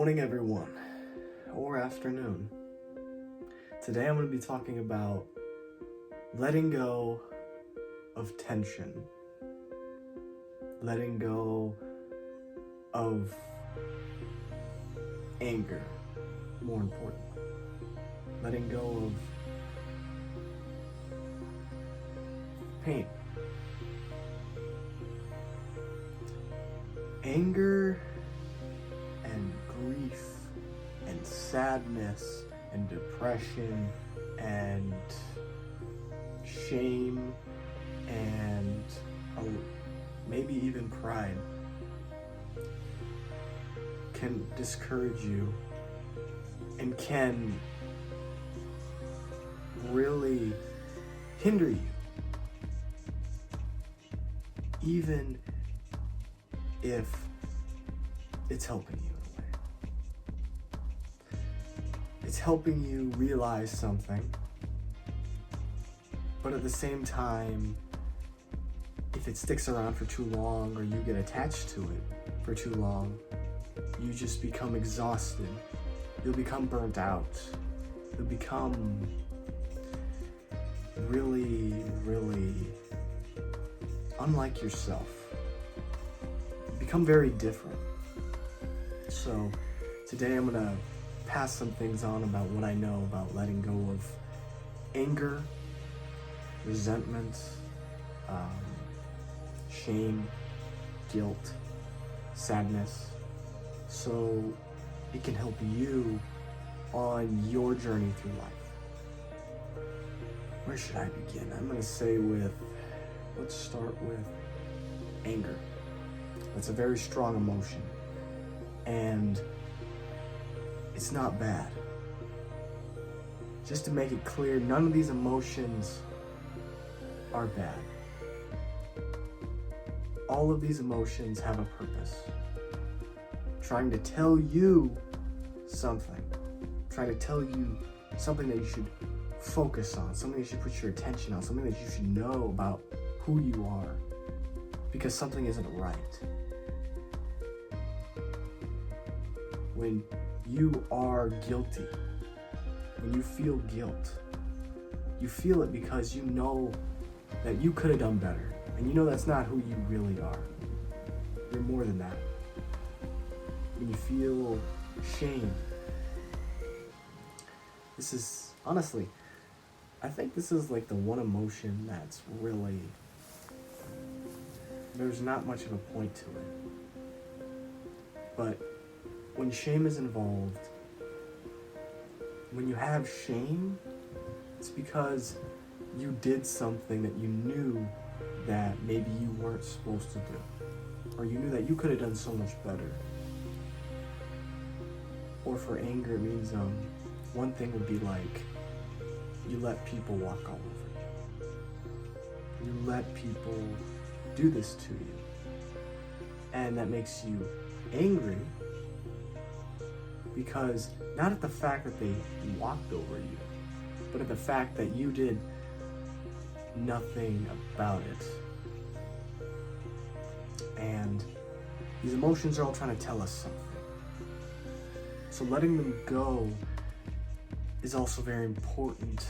morning, everyone, or afternoon. Today I'm going to be talking about letting go of tension, letting go of anger, more importantly, letting go of pain. Anger and grief and sadness and depression and shame and maybe even pride can discourage you and can really hinder you, even if it's helping you in a way. It's helping you realize something, but at the same time, if it sticks around for too long or you get attached to it for too long, you just become exhausted. You'll become burnt out. You'll become really, really unlike yourself. Become very different. So today I'm gonna pass some things on about what I know about letting go of anger, resentment, shame, guilt, sadness, so it can help you on your journey through life. Where should I begin? I'm gonna say let's start with anger. It's a very strong emotion, and it's not bad. Just to make it clear, none of these emotions are bad. All of these emotions have a purpose. Trying to tell you something. Trying to tell you something that you should focus on, something you should put your attention on, something that you should know about who you are, because something isn't right. When you are guilty, when you feel guilt, you feel it because you know that you could have done better, and you know that's not who you really are. You're more than that. When you feel shame, this is, honestly, I think this is like the one emotion that's really, there's not much of a point to it. But when shame is involved, when you have shame, it's because you did something that you knew that maybe you weren't supposed to do, or you knew that you could have done so much better. Or for anger, it means one thing would be like, you let people walk all over you. You let people do this to you. And that makes you angry, because not at the fact that they walked over you, but at the fact that you did nothing about it. And these emotions are all trying to tell us something. So letting them go is also very important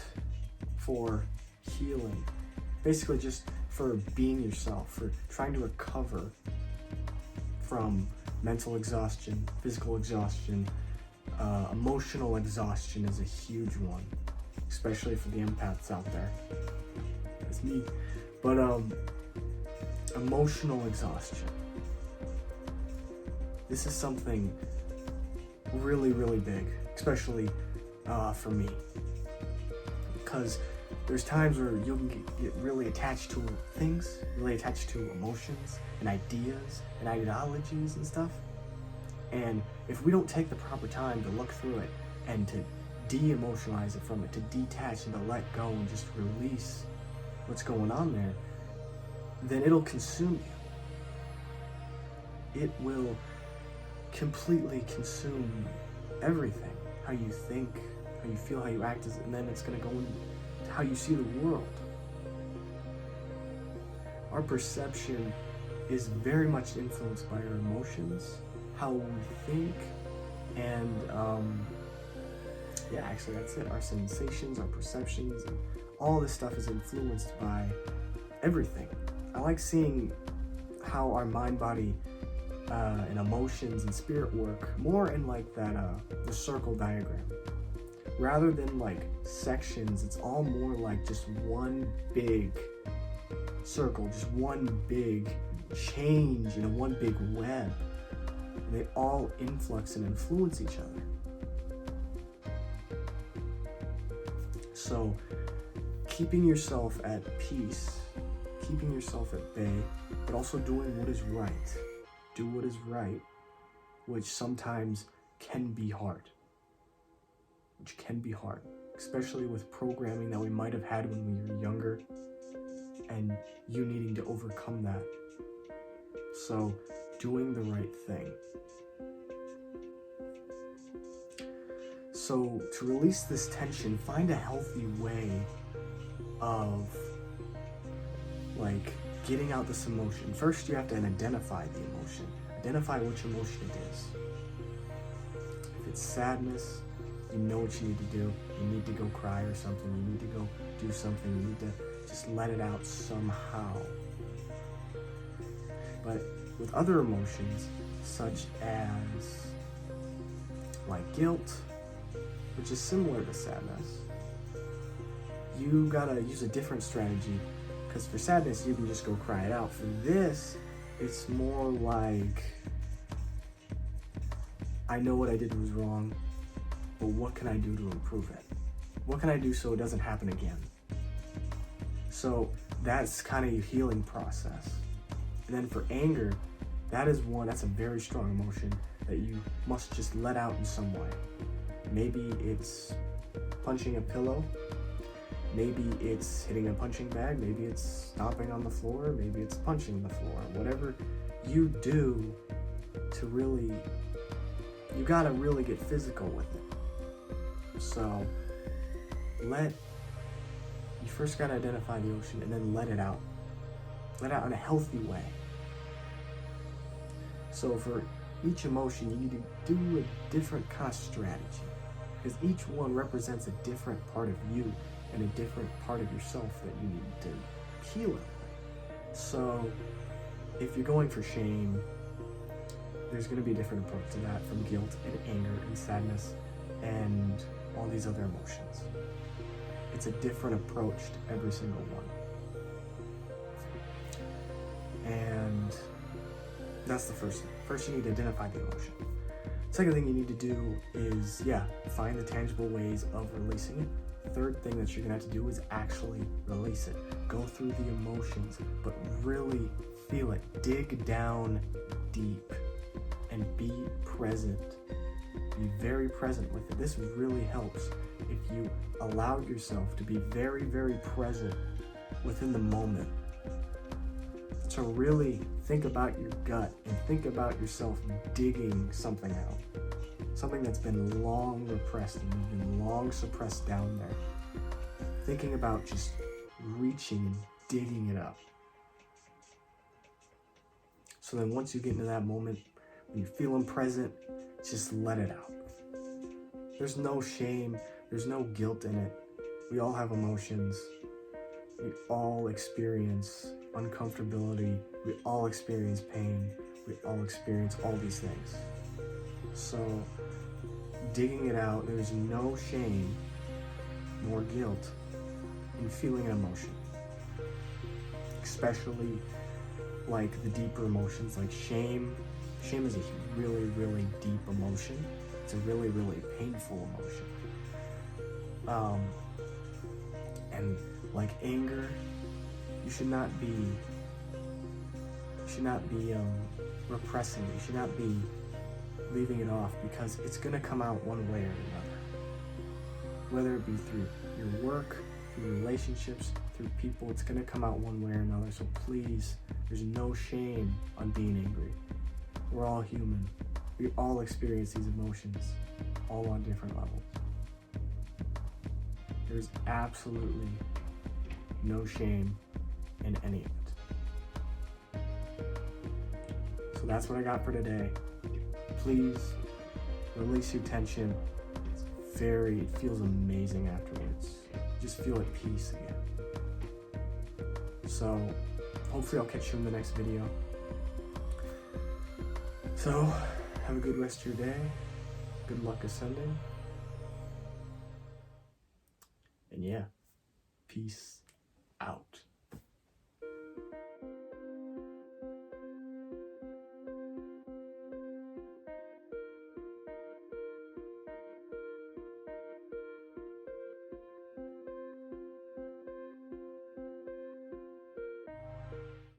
for healing. Basically just for being yourself, for trying to recover from mental exhaustion, physical exhaustion. Emotional exhaustion is a huge one, especially for the empaths out there. That's me. But emotional exhaustion. This is something really, really big, especially for me. Because there's times where you can get really attached to things, really attached to emotions and ideas and ideologies and stuff. And if we don't take the proper time to look through it and to de-emotionalize it from it, to detach and to let go and just release what's going on there, then it'll consume you. It will completely consume everything. How you think, how you feel, how you act, and then it's going to go into how you see the world. Our perception is very much influenced by our emotions, how we think, And yeah, actually that's it. Our sensations, our perceptions, and all this stuff is influenced by everything. I like seeing how our mind, body, and emotions and spirit work more in like that the circle diagram. Rather than like sections, it's all more like just one big circle, just one big change in a one big web. And they all influx and influence each other. So keeping yourself at peace, keeping yourself at bay, but also doing what is right. Do what is right, which sometimes can be hard. Especially with programming that we might have had when we were younger, and you needing to overcome that. So, doing the right thing. So, to release this tension, find a healthy way of like getting out this emotion. First, you have to identify the emotion. Identify which emotion it is. If it's sadness, you know what you need to do. You need to go cry or something. You need to go do something. You need to just let it out somehow. But with other emotions, such as like guilt, which is similar to sadness, you gotta use a different strategy. Because for sadness, you can just go cry it out. For this, it's more like, I know what I did was wrong, but what can I do to improve it? What can I do so it doesn't happen again? So that's kind of your healing process. And then for anger, that's a very strong emotion that you must just let out in some way. Maybe it's punching a pillow. Maybe it's hitting a punching bag, maybe it's stomping on the floor, maybe it's punching the floor. Whatever you do to really, you gotta really get physical with it. So you first gotta identify the emotion and then let it out. Let it out in a healthy way. So for each emotion, you need to do a different kind of strategy, because each one represents a different part of you and a different part of yourself that you need to heal it. So if you're going for shame, there's going to be a different approach to that, from guilt and anger and sadness and all these other emotions. It's a different approach to every single one. And that's the first thing. First, you need to identify the emotion. Second thing you need to do is, find the tangible ways of releasing it. Third thing that you're gonna have to do is actually release it. Go through the emotions, but really feel it. Dig down deep and be present. Be very present with it. This really helps if you allow yourself to be very, very present within the moment. To really think about your gut and think about yourself digging something out. Something that's been long repressed and you've been long suppressed down there. Thinking about just reaching and digging it up. So then once you get into that moment, when you're feeling present, just let it out. There's no shame, there's no guilt in it. We all have emotions. We all experience uncomfortability. We all experience pain. We all experience all these things. So digging it out, there's no shame nor guilt in feeling an emotion. Especially like the deeper emotions like shame. Shame is a really, really deep emotion. It's a really, really painful emotion. And like anger, you should not be repressing it. You should not be leaving it off, because it's going to come out one way or another. Whether it be through your work, through relationships, through people, it's going to come out one way or another. So please, there's no shame on being angry. We're all human. We all experience these emotions, all on different levels. There's absolutely no shame in any of it. So that's what I got for today. Please release your tension. It feels amazing afterwards. You just feel at peace again. So hopefully I'll catch you in the next video. So have a good rest of your day. Good luck ascending. And yeah, peace out.